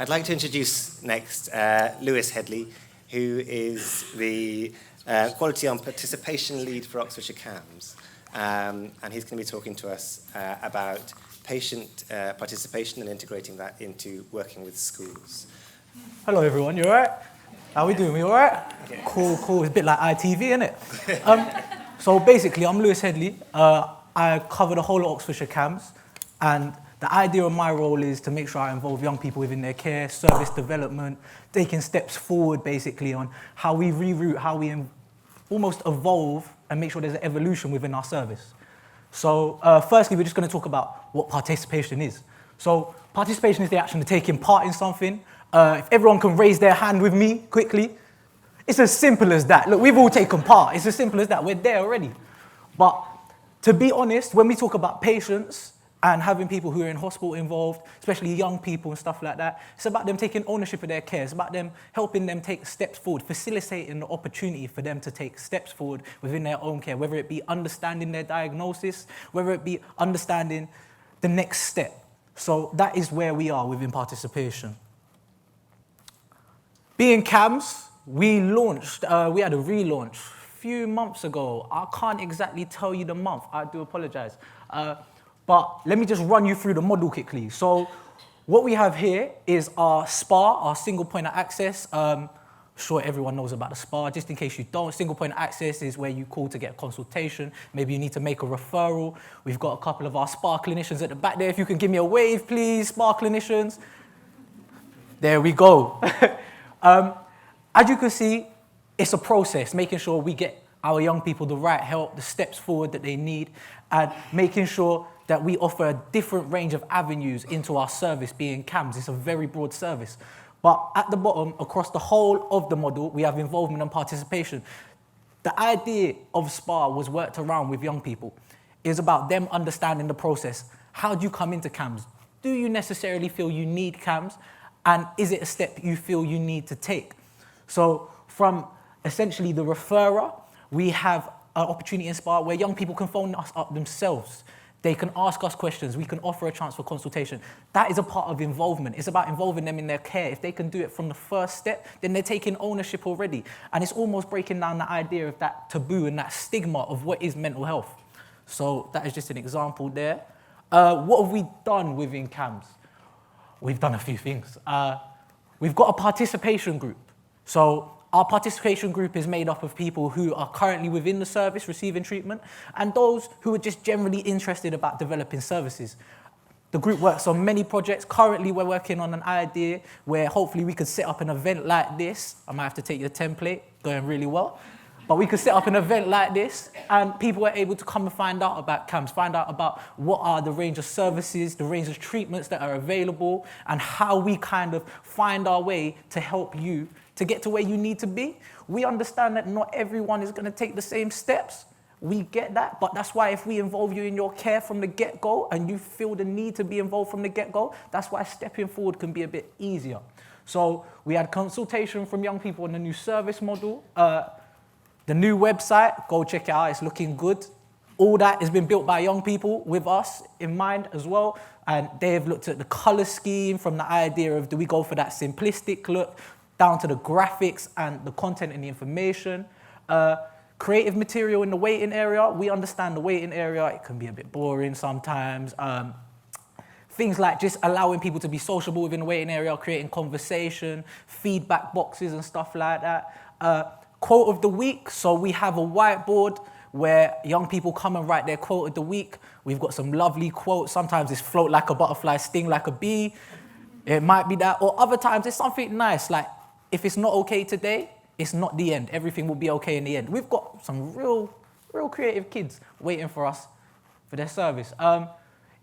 I'd like to introduce next Lewis Headley, who is the Quality on Participation Lead for Oxfordshire CAMHS. And he's going to be talking to us about patient participation and integrating that into working with schools. Hello everyone, you alright? How we doing, we alright? Yeah. Cool, it's a bit like ITV, isn't it? So basically, I'm Lewis Headley. I cover the whole of Oxfordshire CAMHS, and the idea of my role is to make sure I involve young people within their care, service development, taking steps forward basically on how we reroute, how we almost evolve and make sure there's an evolution within our service. So firstly, we're just going to talk about what participation is. So participation is the action of taking part in something. If everyone can raise their hand with me quickly, it's as simple as that. Look, we've all taken part. It's as simple as that. We're there already. But to be honest, when we talk about patients and having people who are in hospital involved, especially young people and stuff like that, it's about them taking ownership of their care. It's about them helping them take steps forward, facilitating the opportunity for them to take steps forward within their own care, whether it be understanding their diagnosis, whether it be understanding the next step. So that is where we are within participation. Being CAMHS, we had a relaunch a few months ago. I can't exactly tell you the month, I do apologize. But let me just run you through the model quickly. So what we have here is our SPA, our single point of access. I'm sure everyone knows about the SPA. Just in case you don't, single point of access is where you call to get a consultation. Maybe you need to make a referral. We've got a couple of our SPA clinicians at the back there. If you can give me a wave, please, SPA clinicians. There we go. As you can see, it's a process, making sure we get our young people the right help, the steps forward that they need, and making sure that we offer a different range of avenues into our service, being CAMHS. It's a very broad service. But at the bottom, across the whole of the model, we have involvement and participation. The idea of SPA was worked around with young people. It's about them understanding the process. How do you come into CAMHS? Do you necessarily feel you need CAMHS? And is it a step you feel you need to take? So from essentially the referrer, we have an opportunity in SPA where young people can phone us up themselves. They can ask us questions. We can offer a chance for consultation. That is a part of involvement. It's about involving them in their care. If they can do it from the first step, then they're taking ownership already. And it's almost breaking down the idea of that taboo and that stigma of what is mental health. So that is just an example there. What have we done within CAMHS? We've done a few things. We've got a participation group. So our participation group is made up of people who are currently within the service receiving treatment and those who are just generally interested about developing services. The group works on many projects. Currently, we're working on an idea where hopefully we could set up an event like this. I might have to take your template, going really well. But we could set up an event like this and people are able to come and find out about CAMHS, find out about what are the range of services, the range of treatments that are available, and how we kind of find our way to help you to get to where you need to be. We understand that not everyone is going to take the same steps. We get that, but that's why if we involve you in your care from the get-go and you feel the need to be involved from the get-go, that's why stepping forward can be a bit easier. So we had consultation from young people on the new service model. The new website, go check it out, it's looking good. All that has been built by young people with us in mind as well. And they have looked at the color scheme from the idea of do we go for that simplistic look, down to the graphics and the content and the information. Creative material in the waiting area. We understand the waiting area, it can be a bit boring sometimes. Things like just allowing people to be sociable within the waiting area, creating conversation, feedback boxes and stuff like that. Quote of the week, so we have a whiteboard where young people come and write their quote of the week. We've got some lovely quotes. Sometimes it's float like a butterfly, sting like a bee. It might be that, or other times it's something nice, like if it's not okay today, it's not the end. Everything will be okay in the end. We've got some real creative kids waiting for us for their service.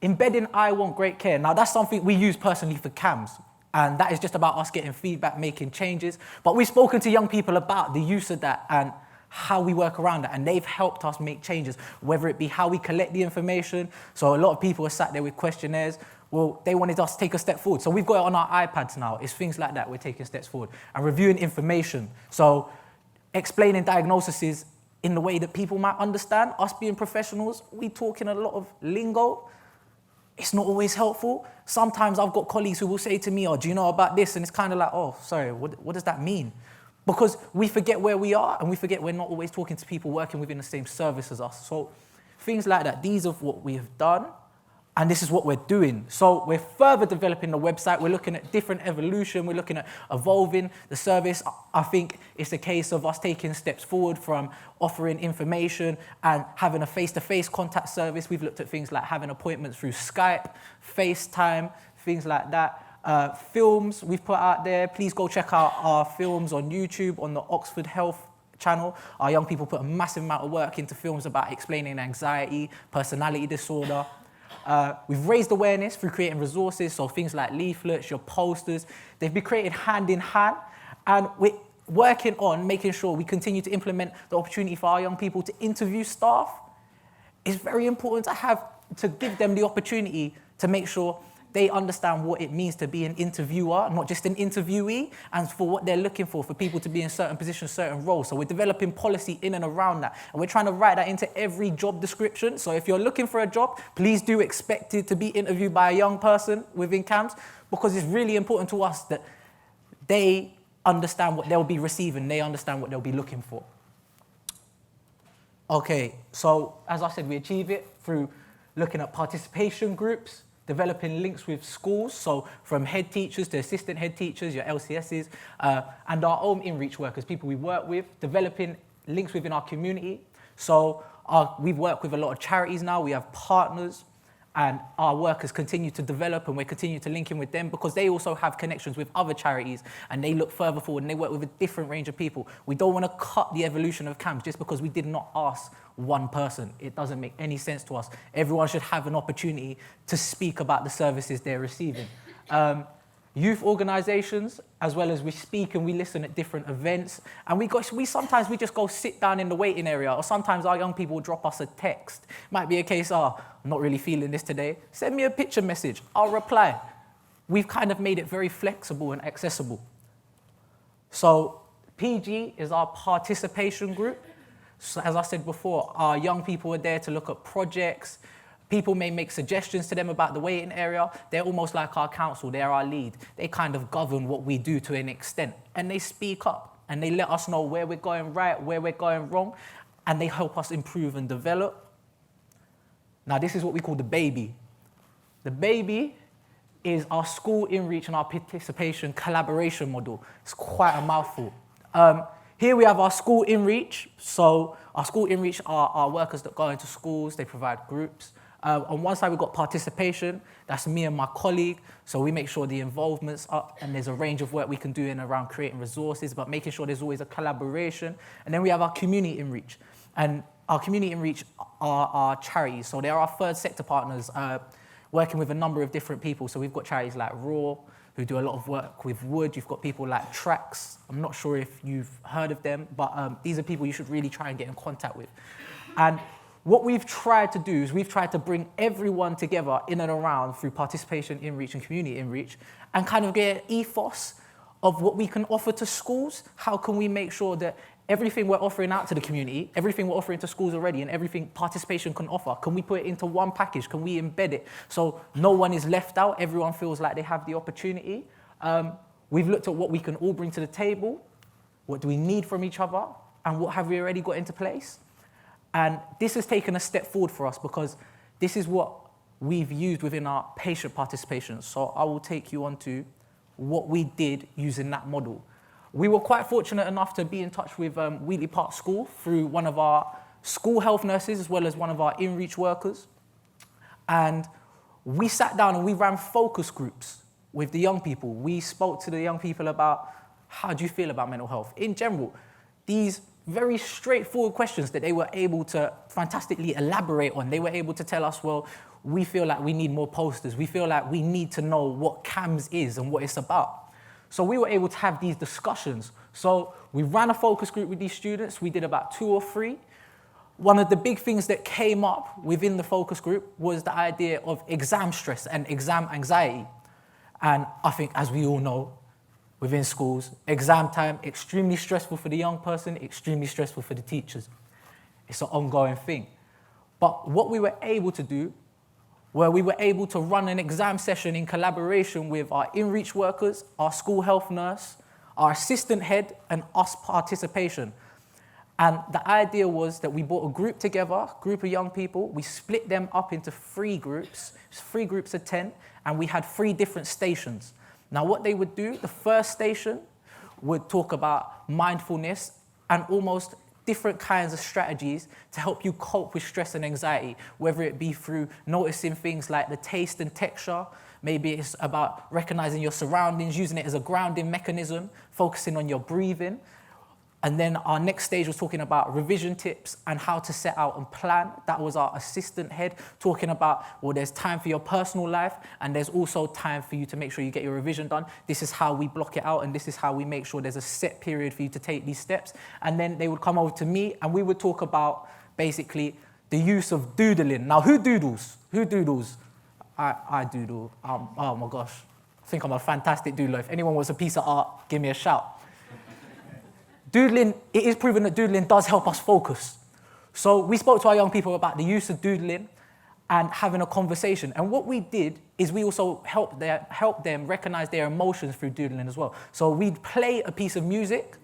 Embedding I want great care. Now that's something we use personally for CAMHS. And that is just about us getting feedback, making changes. But we've spoken to young people about the use of that and how we work around that. And they've helped us make changes, whether it be how we collect the information. So a lot of people are sat there with questionnaires. Well, they wanted us to take a step forward. So we've got it on our iPads now. It's things like that. We're taking steps forward and reviewing information. So explaining diagnoses in the way that people might understand. Us being professionals, we talk in a lot of lingo. it's not always helpful. Sometimes I've got colleagues who will say to me, oh, do you know about this? And it's kind of like, oh, sorry, what does that mean? Because we forget where we are and we forget we're not always talking to people working within the same service as us. So things like that, these are what we have done and this is what we're doing. So we're further developing the website. We're looking at different evolution. We're looking at evolving the service. I think it's a case of us taking steps forward from offering information and having a face-to-face contact service. We've looked at things like having appointments through Skype, FaceTime, things like that. Films we've put out there. Please go check out our films on YouTube on the Oxford Health channel. Our young people put a massive amount of work into films about explaining anxiety, personality disorder. We've raised awareness through creating resources, so things like leaflets, your posters, they've been created hand in hand, and we're working on making sure we continue to implement the opportunity for our young people to interview staff. It's very important to give them the opportunity to make sure they understand what it means to be an interviewer, not just an interviewee, and for what they're looking for people to be in certain positions, certain roles. So we're developing policy in and around that. And we're trying to write that into every job description. So if you're looking for a job, please do expect it to be interviewed by a young person within CAMHS, because it's really important to us that they understand what they'll be receiving, they understand what they'll be looking for. Okay, so as I said, we achieve it through looking at participation groups, developing links with schools, so from head teachers to assistant head teachers, your LCSs, and our own Inreach workers, people we work with, developing links within our community. So we've worked with a lot of charities now, we have partners, and our workers continue to develop and we continue to link in with them because they also have connections with other charities and they look further forward and they work with a different range of people. We don't want to cut the evolution of CAMHS just because we did not ask one person. It doesn't make any sense to us. Everyone should have an opportunity to speak about the services they're receiving. Youth organisations, as well as we speak and we listen at different events. And sometimes we just go sit down in the waiting area, or sometimes our young people will drop us a text. Might be a case, I'm not really feeling this today. Send me a picture message, I'll reply. We've kind of made it very flexible and accessible. So PG is our participation group. So as I said before, our young people are there to look at projects. People may make suggestions to them about the waiting area. They're almost like our council, they're our lead. They kind of govern what we do to an extent. And they speak up and they let us know where we're going right, where we're going wrong, and they help us improve and develop. Now this is what we call the baby. The baby is our school Inreach and our participation collaboration model. It's quite a mouthful. Here we have our school Inreach. So our school Inreach are our workers that go into schools, they provide groups. On one side, we've got participation. That's me and my colleague. So we make sure the involvement's up and there's a range of work we can do in around creating resources, but making sure there's always a collaboration. And then we have our community Inreach. And our community Inreach are our charities. So they're our third sector partners, working with a number of different people. So we've got charities like Raw, who do a lot of work with wood. You've got people like Tracks. I'm not sure if you've heard of them, but these are people you should really try and get in contact with. And what we've tried to do is we've tried to bring everyone together in and around through participation Inreach and community Inreach and kind of get an ethos of what we can offer to schools. How can we make sure that everything we're offering out to the community, everything we're offering to schools already and everything participation can offer, can we put it into one package? Can we embed it so no one is left out? Everyone feels like they have the opportunity. We've looked at what we can all bring to the table, what do we need from each other, and what have we already got into place? And this has taken a step forward for us because this is what we've used within our patient participation. So I will take you on to what we did using that model. We were quite fortunate enough to be in touch with Wheatley Park School through one of our school health nurses as well as one of our Inreach workers. And we sat down and we ran focus groups with the young people. We spoke to the young people about how do you feel about mental health in general. These very straightforward questions that they were able to fantastically elaborate on. They were able to tell us, well, we feel like we need more posters. We feel like we need to know what CAMHS is and what it's about. So we were able to have these discussions. So we ran a focus group with these students. We did about 2 or 3. One of the big things that came up within the focus group was the idea of exam stress and exam anxiety. And I think, as we all know, within schools, exam time, extremely stressful for the young person, extremely stressful for the teachers. It's an ongoing thing. But what we were able to do where we were able to run an exam session in collaboration with our Inreach workers, our school health nurse, our assistant head, and us participation. And the idea was that we brought a group together, group of young people, we split them up into 3 groups of 10, and we had 3 different stations. Now what they would do, the first station would talk about mindfulness and almost different kinds of strategies to help you cope with stress and anxiety, whether it be through noticing things like the taste and texture, maybe it's about recognizing your surroundings, using it as a grounding mechanism, focusing on your breathing. And then our next stage was talking about revision tips and how to set out and plan. That was our assistant head talking about, well, there's time for your personal life and there's also time for you to make sure you get your revision done. This is how we block it out and this is how we make sure there's a set period for you to take these steps. And then they would come over to me and we would talk about basically the use of doodling. Now, who doodles? Who doodles? I doodle. Oh my gosh. I think I'm a fantastic doodler. If anyone wants a piece of art, give me a shout. Doodling, it is proven that doodling does help us focus. So we spoke to our young people about the use of doodling and having a conversation. And what we did is we also helped them recognize their emotions through doodling as well. So we'd play a piece of music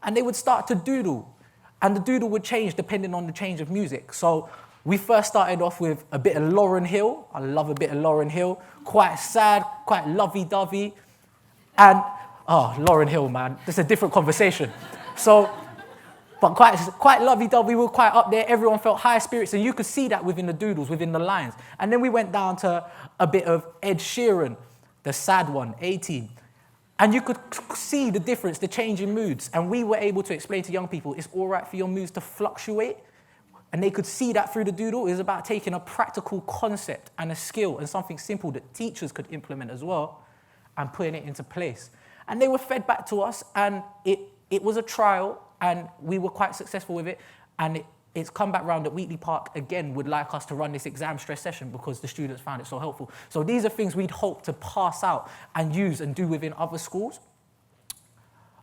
and they would start to doodle. And the doodle would change depending on the change of music. So we first started off with a bit of Lauryn Hill. I love a bit of Lauryn Hill. Quite sad, quite lovey-dovey. And oh, Lauryn Hill, man, that's a different conversation. So, but quite lovey-dovey, we were quite up there, everyone felt high spirits, and you could see that within the doodles, within the lines. And then we went down to a bit of Ed Sheeran, the sad one, 18. And you could see the difference, the change in moods. And we were able to explain to young people, it's all right for your moods to fluctuate. And they could see that through the doodle. It was about taking a practical concept and a skill and something simple that teachers could implement as well and putting it into place. And they were fed back to us, and it was a trial, and we were quite successful with it. And it's come back round that Wheatley Park, again, would like us to run this exam stress session because the students found it so helpful. So these are things we'd hope to pass out and use and do within other schools.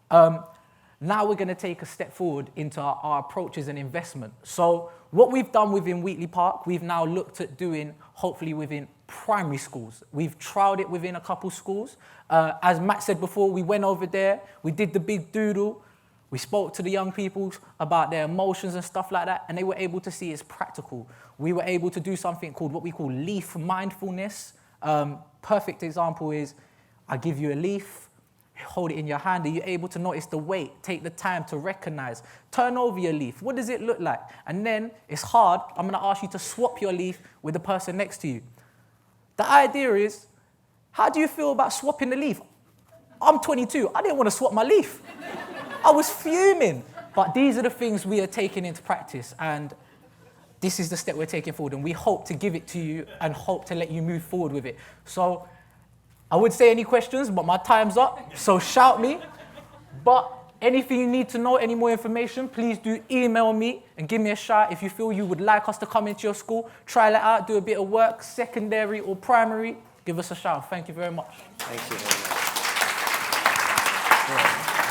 Now we're going to take a step forward into our approaches and investment. So what we've done within Wheatley Park, we've now looked at doing, hopefully, within primary schools. We've trialled it within a couple schools. As Matt said before, we went over there, we did the big doodle, we spoke to the young people about their emotions and stuff like that, and they were able to see it's practical. We were able to do something called what we call leaf mindfulness. Perfect example is, I give you a leaf, hold it in your hand. Are you able to notice the weight? Take the time to recognize. Turn over your leaf. What does it look like? And then, it's hard, I'm going to ask you to swap your leaf with the person next to you. The idea is, how do you feel about swapping the leaf? I'm 22. I didn't want to swap my leaf. I was fuming. But these are the things we are taking into practice, and this is the step we're taking forward, and we hope to give it to you and hope to let you move forward with it. So I would say any questions, but my time's up, so shout me. But anything you need to know, any more information, please do email me and give me a shout. If you feel you would like us to come into your school, try it out, do a bit of work, secondary or primary, give us a shout. Thank you very much. Thank you very much. Yeah.